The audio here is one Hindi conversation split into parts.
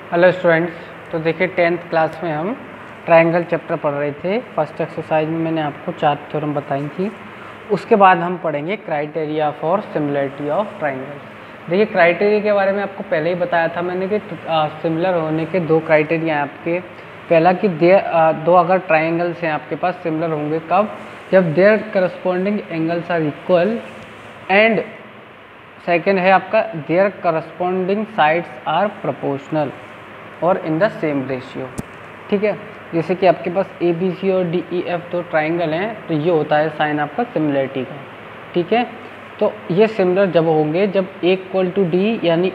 Hello students. तो देखिए 10th क्लास में हम ट्रायंगल चैप्टर पढ़ रहे थे। फर्स्ट एक्सरसाइज में मैंने आपको 4 थ्योरम बताई थी। उसके बाद हम पढ़ेंगे criteria for similarity of triangle. देखिए क्राइटेरिया के बारे में आपको पहले ही बताया था मैंने कि सिमिलर होने के 2 क्राइटेरिया हैं आपके। पहला कि दो अगर ट्राइंगल्स हैं आपके पास सिमिलर होंगे कब, जब their corresponding angles are equal, and second है आपका their corresponding sides are proportional और इन द सेम रेशियो। ठीक है, जैसे कि आपके पास ए बी सी और डी ई एफ 2 ट्राइंगल हैं, तो ये होता है साइन आपका सिमिलरिटी का। ठीक है, तो ये सिमिलर जब होंगे जब ए इक्वल टू डी, यानी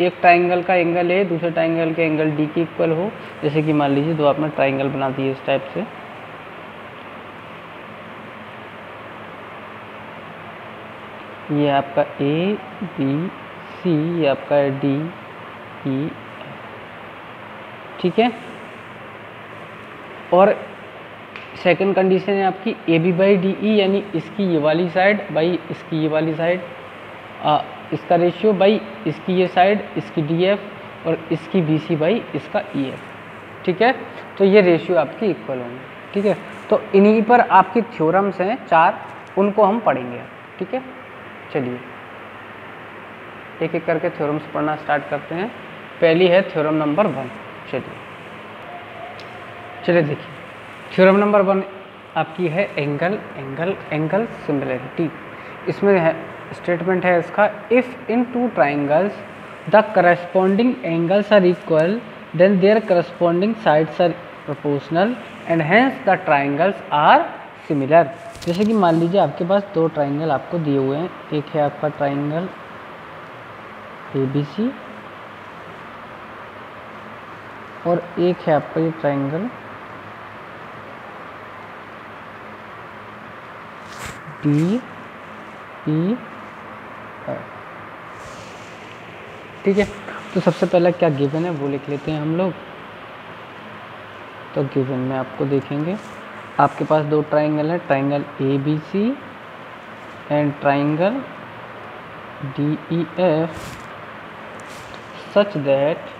एक ट्राइंगल का एंगल ए दूसरे ट्राइंगल के एंगल डी के इक्वल हो। जैसे कि मान लीजिए दो आपने ट्राइंगल बना दिए इस टाइप से, ये आपका ए बी सी, ये आपका डी ई एफ। ठीक है, और सेकंड कंडीशन है आपकी A B by D E, यानी इसकी ये वाली साइड बाई इसकी ये वाली साइड, इसका रेशियो बाई इसकी ये साइड इसकी डी एफ और इसकी बी सी बाई इसका ई एफ। ठीक है, तो ये रेशियो आपकी इक्वल होंगे। ठीक है, तो इन्हीं पर आपकी थ्योरम्स हैं 4, उनको हम पढ़ेंगे। ठीक है, चलिए एक एक करके थ्योरम्स पढ़ना स्टार्ट करते हैं। पहली है थ्योरम नंबर 1। चलिए देखिए, थ्योरम नंबर 1 आपकी है एंगल सिमिलरिटी। इसमें है स्टेटमेंट है इसका, if in 2 triangles the corresponding angles are equal then their corresponding sides are proportional and hence the triangles are similar. जैसे कि मान लीजिए आपके पास 2 ट्राइंगल आपको दिए हुए हैं, एक है आपका ट्राइंगल ए बी सी और एक है आपका ये ट्राइंगल डी ई एफ। ठीक है, तो सबसे पहला क्या गिवन है वो लिख लेते हैं हम लोग। तो गिवन में आपको देखेंगे आपके पास 2 ट्राइंगल है, triangle A B C and triangle D E F, such that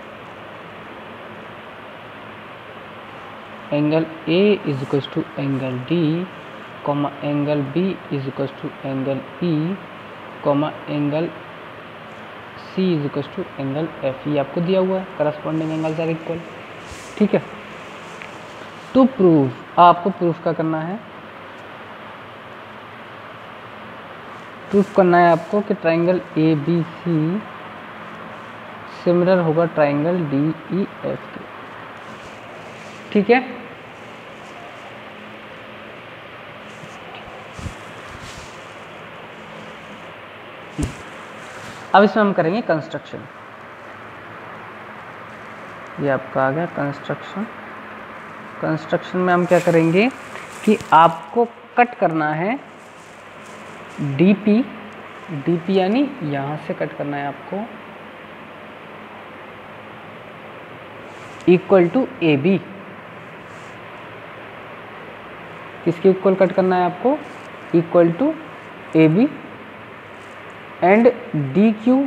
angle A is equal to angle D, comma angle B is equal to angle E, comma angle C is equal to angle F. ये आपको दिया हुआ है, करस्पॉन्डिंग एंगल्स आर इक्वल। ठीक है, टू प्रूव आपको प्रूफ क्या करना है, प्रूफ करना है आपको कि triangle A B C similar होगा ट्राइंगल डी ई एफ के। ठीक है, अब इसमें हम करेंगे कंस्ट्रक्शन। ये आपका आ गया कंस्ट्रक्शन। कंस्ट्रक्शन में हम क्या करेंगे कि आपको कट करना है डीपी, डीपी यानी यहाँ से कट करना है आपको इक्वल टू ए बी। किसके इक्वल कट करना है आपको, equal to A B, and D Q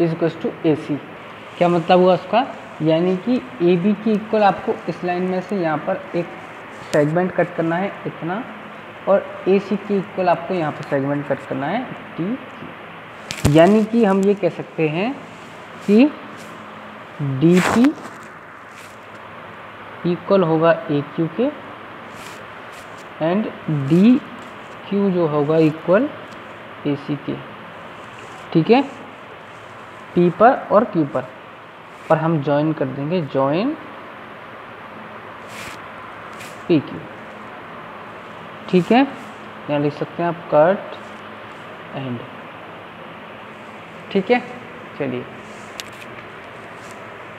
is equal to A C. क्या मतलब हुआ उसका, यानी कि ए बी की इक्वल आपको इस लाइन में से यहाँ पर एक सेगमेंट कट करना है इतना, और ए सी की इक्वल आपको यहाँ पर सेगमेंट कट करना है डी क्यू। यानी कि हम ये कह सकते हैं कि डी पी इक्वल होगा ए क्यू के, एंड डी क्यू जो होगा इक्वल ए सी के। ठीक है, पी पर और क्यू पर, और हम ज्वाइन कर देंगे, ज्वाइन पी क्यू। ठीक है, यहाँ लिख सकते हैं आप कट एंड। ठीक है, चलिए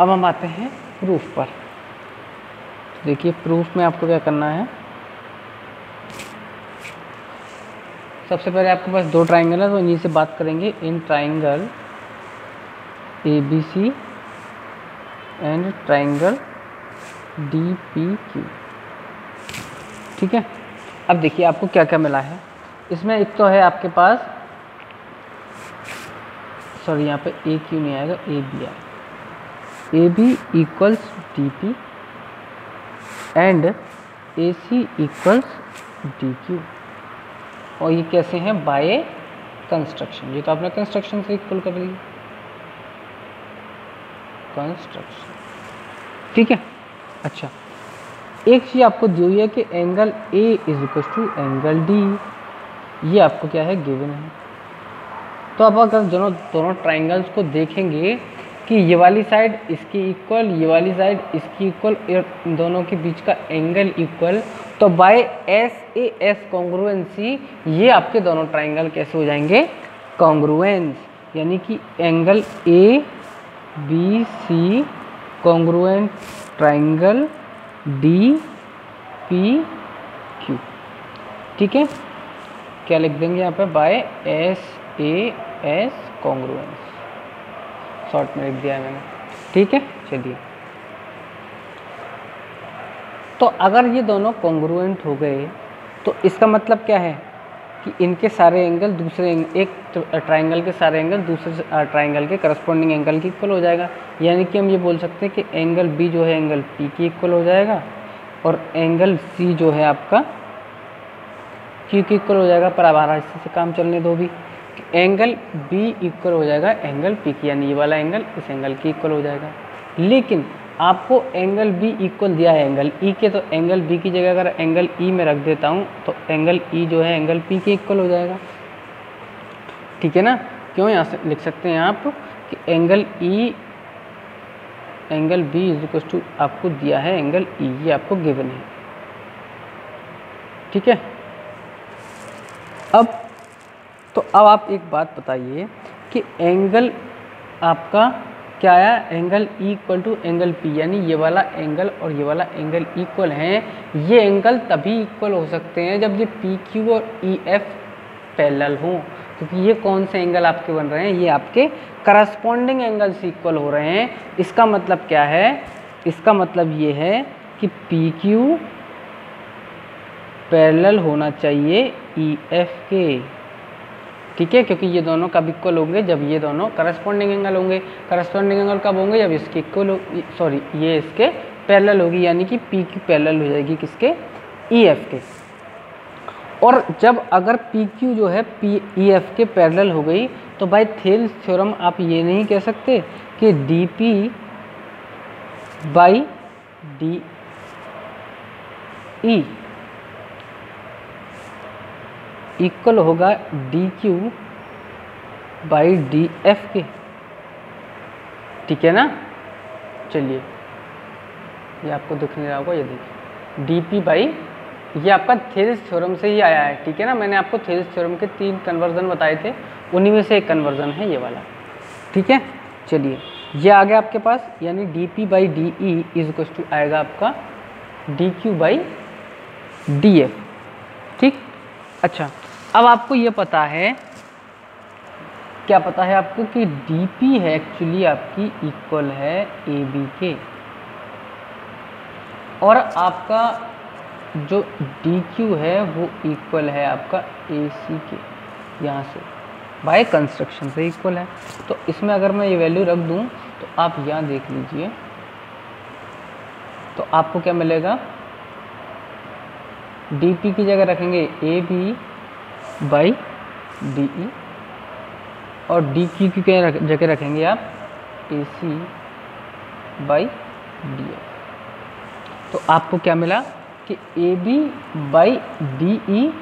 अब हम आते हैं प्रूफ पर। देखिए प्रूफ में आपको क्या करना है, सबसे पहले आपके पास 2 ट्राइंगल है तो इन्हीं से बात करेंगे। In triangle A B C and triangle D P Q. ठीक है, अब देखिए आपको क्या क्या मिला है इसमें। एक तो है आपके पास सॉरी यहाँ पे ए क्यू नहीं आएगा, ए बी आएगा। A B equals D P and A C equals D Q. और ये कैसे हैं? By construction. ये तो आपने कंस्ट्रक्शन से इक्वल कर लिया, कंस्ट्रक्शन, ठीक है। अच्छा, एक चीज़ आपको दी हुई है कि angle A is equal to angle D, ये आपको क्या है? गिवन है। तो अब अगर दोनों ट्राइंगल्स को देखेंगे कि ये वाली साइड इसकी इक्वल, ये वाली साइड इसकी इक्वल, इन दोनों के बीच का एंगल इक्वल, तो bye S A S congruency ये आपके दोनों ट्राइंगल कैसे हो जाएंगे? कॉन्ग्रुएंस, यानी कि angle A B C congruent triangle D P Q, ठीक है। क्या लिख देंगे यहाँ पे? By S A S congruence, short में लिख दिया है मैंने, ठीक है। चलिए, तो अगर ये दोनों कॉन्ग्रुएंट हो गए तो इसका मतलब क्या है कि इनके सारे एंगल एक ट्राइंगल के सारे एंगल दूसरे ट्राइंगल के करस्पॉन्डिंग एंगल के इक्वल हो जाएगा। यानी कि हम ये बोल सकते हैं कि एंगल बी जो है एंगल पी के इक्वल हो जाएगा और एंगल सी जो है आपका क्यू के इक्वल हो जाएगा। पर अब आराम से काम चलने दो भी, एंगल बी इक्वल हो जाएगा एंगल पी की, यानी ये वाला एंगल इस एंगल के इक्वल हो जाएगा। लेकिन आपको एंगल बी इक्वल दिया है एंगल ई के, तो एंगल बी की जगह अगर एंगल ई में रख देता हूँ तो एंगल ई जो है एंगल पी के इक्वल हो जाएगा, ठीक है ना। क्यों? यहाँ से लिख सकते हैं आप कि angle E angle B is equal to आपको दिया है एंगल ई, ये आपको गिवन है, ठीक है। अब आप एक बात बताइए कि एंगल आपका क्या आया? Angle E equal to angle P, यानी ये वाला एंगल और ये वाला एंगल इक्वल हैं। ये एंगल तभी इक्वल हो सकते हैं जब ये पी क्यू और ई एफ पैरेलल हों, क्योंकि ये कौन से एंगल आपके बन रहे हैं? ये आपके करस्पॉन्डिंग एंगल से इक्वल हो रहे हैं। इसका मतलब क्या है? इसका मतलब ये है कि पी क्यू पैरेलल होना चाहिए ई एफ के, ठीक है, क्योंकि ये दोनों कब इक्वल होंगे? जब ये दोनों करस्पॉन्डिंग एंगल होंगे। करस्पॉन्डिंग एंगल कब होंगे? जब इसके इक्वल, सॉरी ये इसके पैरेलल होगी, यानी कि पी क्यू पैरेलल हो जाएगी किसके? ई एफ के। और जब अगर पी क्यू जो है पी ई एफ के पैरेलल हो गई तो बाय थेल्स थ्योरम आप ये नहीं कह सकते कि D P by D E equal होगा D Q by D F के, ठीक है ना। चलिए, ये आपको दिख नहीं रहा होगा, ये देखिए डी पी बाई, ये आपका थेल्स थ्योरम से ही आया है, ठीक है ना। मैंने आपको थेल्स थ्योरम के 3 कन्वर्जन बताए थे, उन्हीं में से एक कन्वर्जन है ये वाला, ठीक है। चलिए, ये आ गया आपके पास, यानी D P by D E is equal to आएगा आपका D Q by D F, ठीक। अच्छा, अब आपको ये पता है, क्या पता है आपको कि डी पी है एक्चुअली आपकी इक्वल है ए बी के, और आपका जो डी क्यू है वो इक्वल है आपका ए सी के, यहाँ से बाय कंस्ट्रक्शन से इक्वल है। तो इसमें अगर मैं ये वैल्यू रख दूँ तो आप यहाँ देख लीजिए, तो आपको क्या मिलेगा? डी पी की जगह रखेंगे A B by D E, और डी क्यू की जगह रखेंगे आप A C by D F. तो आपको क्या मिला कि A B by D E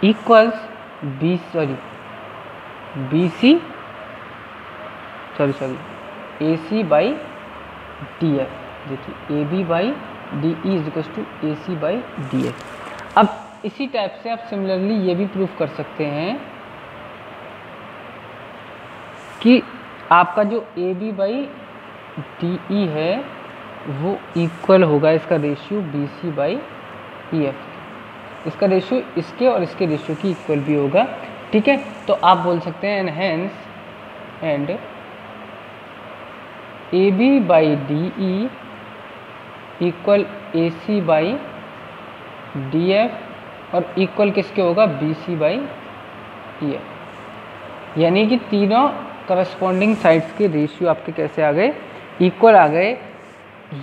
equals B C A C by D F. देखिए A B by D E is equal to A C by D F. अब इसी टाइप से आप सिमिलरली ये भी प्रूफ कर सकते हैं कि आपका जो A B by D E है वो इक्वल होगा इसका ratio B C by E F. इसका रेशियो इसके और इसके रेशियो की इक्वल भी होगा, ठीक है। तो आप बोल सकते हैं and hence and A B by D E equal A C by D F, और इक्वल किसके होगा? B C by E F. यानी कि तीनों करस्पॉन्डिंग साइड्स के रेशियो आपके कैसे आ गए, इक्वल आ गए।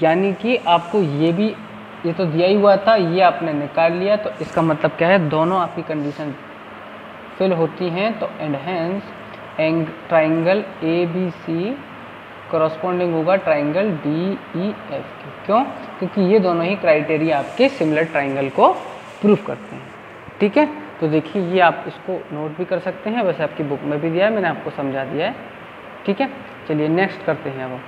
यानी कि आपको ये तो दिया ही हुआ था, ये आपने निकाल लिया, तो इसका मतलब क्या है, दोनों आपकी कंडीशन फिल होती हैं। तो and hence triangle A B C corresponding होगा ट्राइंगल डी ई एफ के। क्यों? क्योंकि ये दोनों ही क्राइटेरिया आपके सिमिलर ट्राइंगल को प्रूव करते हैं। ठीक है, तो देखिए ये आप इसको नोट भी कर सकते हैं, वैसे आपकी बुक में भी दिया है, मैंने आपको समझा दिया है। ठीक है, चलिए नेक्स्ट करते हैं अब।